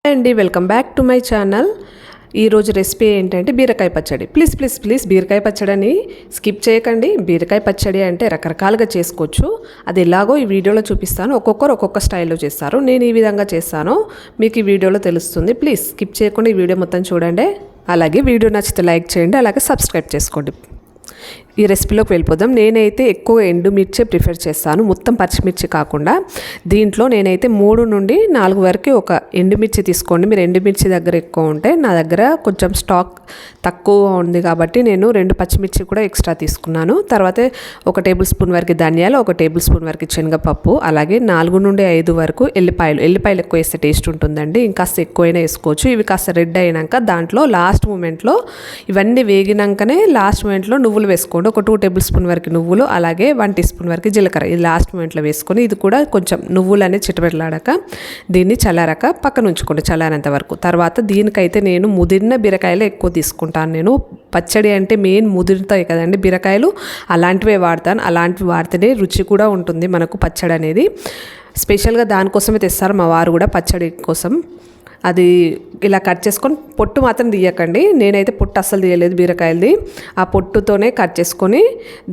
అండి welcome back to my channel. ఈరోజు recipe ఏంటంటే బీరకాయ పచ్చడి. ప్లీజ్ బీరకాయ పచ్చడిని స్కిప్ చేయకండి. బీరకాయ పచ్చడి అంటే రకరకాలుగా చేసుకోవచ్చు. అది ఎలాగో ఈ వీడియోలో చూపిస్తాను. ఒక్కొక్కరు ఒక్కొక్క స్టైల్లో చేస్తారు. నేను ఈ విధంగా చేస్తాను, మీకు ఈ వీడియోలో తెలుస్తుంది. ప్లీజ్ స్కిప్ చేయకుండా ఈ వీడియో మొత్తం చూడండి. అలాగే వీడియో నచ్చితే లైక్ చేయండి, అలాగే సబ్స్క్రైబ్ చేసుకోండి. ఈ రెసిపీలోకి వెళ్ళిపోదాం. నేనైతే ఎక్కువ ఎండుమిర్చి ప్రిఫర్ చేస్తాను, మొత్తం పచ్చిమిర్చి కాకుండా. దీంట్లో నేనైతే 3 నుండి 4 వరకు ఒక ఎండుమిర్చి తీసుకోండి. మీరు ఎండుమిర్చి దగ్గర ఎక్కువ ఉంటే, నా దగ్గర కొంచెం స్టాక్ తక్కువ ఉంది కాబట్టి నేను 2 పచ్చిమిర్చి కూడా ఎక్స్ట్రా తీసుకున్నాను. తర్వాత 1 టేబుల్ స్పూన్ వరకు ధనియాలు, 1 టేబుల్ స్పూన్ వరకు శనగపప్పు, అలాగే 4 నుండి 5 వరకు ఎల్లిపాయలు ఎక్కువ వేస్తే టేస్ట్ ఉంటుందండి. ఇంకాస్త ఎక్కువైనా వేసుకోవచ్చు. ఇవి కాస్త రెడ్ అయినాక దాంట్లో లాస్ట్ మూమెంట్లో ఇవన్నీ వేగినాకనే లాస్ట్ మూమెంట్లో నువ్వులు వేసుకోండి. ఒక 2 టేబుల్ స్పూన్ వరకు నువ్వులు, అలాగే 1 టీ స్పూన్ వరకు జీలకర్ర. ఇది లాస్ట్ మూమెంట్లో వేసుకొని, ఇది కూడా కొంచెం నువ్వులు అనేది చిటపెట్టలాడాక దీన్ని చల్లారాక పక్కన ఉంచుకోండి, చల్లారేంత వరకు. తర్వాత దీనికైతే నేను ముదిరిన బీరకాయలు ఎక్కువ తీసుకుంటాను. నేను పచ్చడి అంటే మెయిన్ ముదురుతాయి కదండి బీరకాయలు, అలాంటివే వాడతాను. అలాంటివి వాడితేనే రుచి కూడా ఉంటుంది మనకు పచ్చడి అనేది. స్పెషల్గా దానికోసమే తెస్తారు మా వారు కూడా, పచ్చడి కోసం. అది ఇలా కట్ చేసుకొని పొట్టు మాత్రం తీయకండి. నేనైతే పొట్టు అస్సలు తీయలేదు బీరకాయలది. ఆ పొట్టుతోనే కట్ చేసుకొని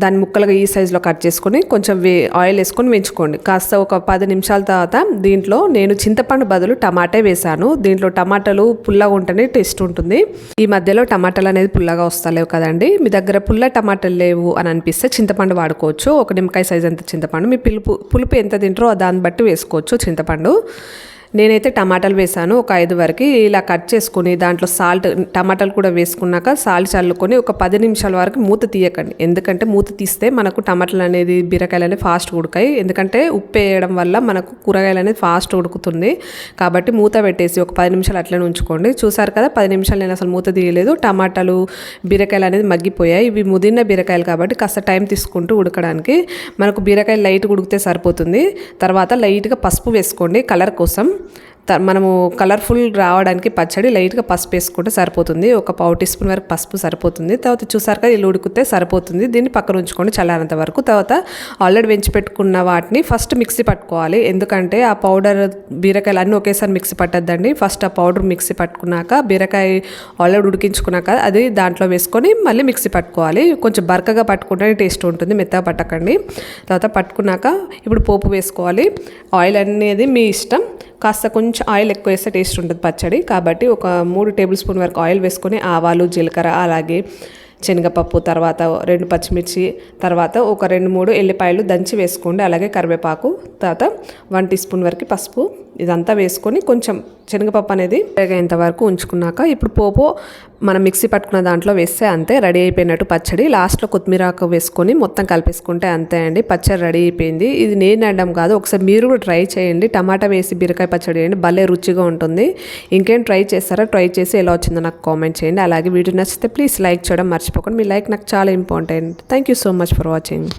దాన్ని ముక్కలుగా ఈ సైజులో కట్ చేసుకొని కొంచెం ఆయిల్ వేసుకొని వేయించుకోండి. కాస్త ఒక 10 నిమిషాల తర్వాత దీంట్లో నేను చింతపండు బదులు టమాటా వేసాను. దీంట్లో టమాటాలు పుల్లగా ఉంటేనే టేస్ట్ ఉంటుంది. ఈ మధ్యలో టమాటాలు అనేది పుల్లగా వస్తలేవు కదండి. మీ దగ్గర పుల్ల టమాటాలు లేవు అని అనిపిస్తే చింతపండు వాడుకోవచ్చు. ఒక నిమ్మకాయ సైజ్ అంత చింతపండు, మీ పులుపు ఎంత తింటారో దాన్ని బట్టి వేసుకోవచ్చు చింతపండు. నేనైతే టమాటాలు వేసాను ఒక 5 వరకు. ఇలా కట్ చేసుకుని దాంట్లో సాల్ట్, టమాటాలు కూడా వేసుకున్నాక సాల్ట్ చల్లుకొని ఒక 10 నిమిషాల వరకు మూత తీయకండి. ఎందుకంటే మూత తీస్తే మనకు టమాటాలు అనేది బీరకాయలు అనేది ఫాస్ట్ ఉడకాయి. ఎందుకంటే ఉప్పు వేయడం వల్ల మనకు కూరగాయలు అనేది ఫాస్ట్ ఉడుకుతుంది. కాబట్టి మూత పెట్టేసి ఒక 10 నిమిషాలు అట్లనే ఉంచుకోండి. చూసారు కదా, 10 నిమిషాలు నేను అసలు మూత తీయలేదు. టమాటాలు బీరకాయలు అనేది మగ్గిపోయాయి. ఇవి ముదిరిన బీరకాయలు కాబట్టి కాస్త టైం తీసుకుంటూ ఉడకడానికి. మనకు బీరకాయలు లైట్గా ఉడికితే సరిపోతుంది. తర్వాత లైట్గా పసుపు వేసుకోండి కలర్ కోసం. మనము కలర్ఫుల్ రావడానికి పచ్చడి లైట్గా పసుపు వేసుకుంటే సరిపోతుంది. ఒక 1/4 టీ స్పూన్ వరకు పసుపు సరిపోతుంది. తర్వాత చూసారు కదా, ఇలా ఉడికితే సరిపోతుంది. దీన్ని పక్కన ఉంచుకోండి చల్లారేంత వరకు. తర్వాత ఆల్రెడీ వెంచి పెట్టుకున్న వాటిని ఫస్ట్ మిక్సీ పట్టుకోవాలి. ఎందుకంటే ఆ పౌడర్ బీరకాయలు అన్నీ ఒకేసారి మిక్సీ పట్టద్దండి. ఫస్ట్ ఆ పౌడర్ మిక్సీ పట్టుకున్నాక బీరకాయ ఆల్రెడీ ఉడికించుకున్నాక అది దాంట్లో వేసుకొని మళ్ళీ మిక్సీ పట్టుకోవాలి. కొంచెం బరకగా పట్టుకుంటే టేస్ట్ ఉంటుంది, మెత్తగా పట్టకండి. తర్వాత పట్టుకున్నాక ఇప్పుడు పోపు వేసుకోవాలి. ఆయిల్ అనేది మీ ఇష్టం, కాస్త కొంచెం ఆయిల్ ఎక్కువ వేస్తే టేస్ట్ ఉంటుంది పచ్చడి. కాబట్టి ఒక 3 టేబుల్ స్పూన్ వరకు ఆయిల్ వేసుకొని ఆవాలు, జీలకర్ర, అలాగే శనగపప్పు, తర్వాత 2 పచ్చిమిర్చి, తర్వాత ఒక 2-3 ఎల్లిపాయలు దంచి వేసుకోండి. అలాగే కరివేపాకు, తర్వాత 1 టీ స్పూన్ వరకు పసుపు, ఇదంతా వేసుకొని కొంచెం శనగపప్పు అనేది వేగేంత వరకు ఉంచుకున్నాక ఇప్పుడు పోపు మనం మిక్సీ పట్టుకున్న దాంట్లో వేస్తే అంతే, రెడీ అయిపోయినట్టు పచ్చడి. లాస్ట్లో కొత్తిమీర ఆకు వేసుకొని మొత్తం కలిపేసుకుంటే అంతే అండి, పచ్చడి రెడీ అయిపోయింది. ఇది నేను అనడం కాదు, ఒకసారి మీరు కూడా ట్రై చేయండి. టమాటా వేసి బీరకాయ పచ్చడి చేయండి, భలే రుచిగా ఉంటుంది. ఇంకేం ట్రై చేస్తారా? ట్రై చేసి ఎలా వచ్చిందో నాకు కామెంట్ చేయండి. అలాగే వీడియో నచ్చితే ప్లీజ్ లైక్ చేయడం మర్చిపోకండి. మీ లైక్ నాకు చాలా important. Thank you so much for watching.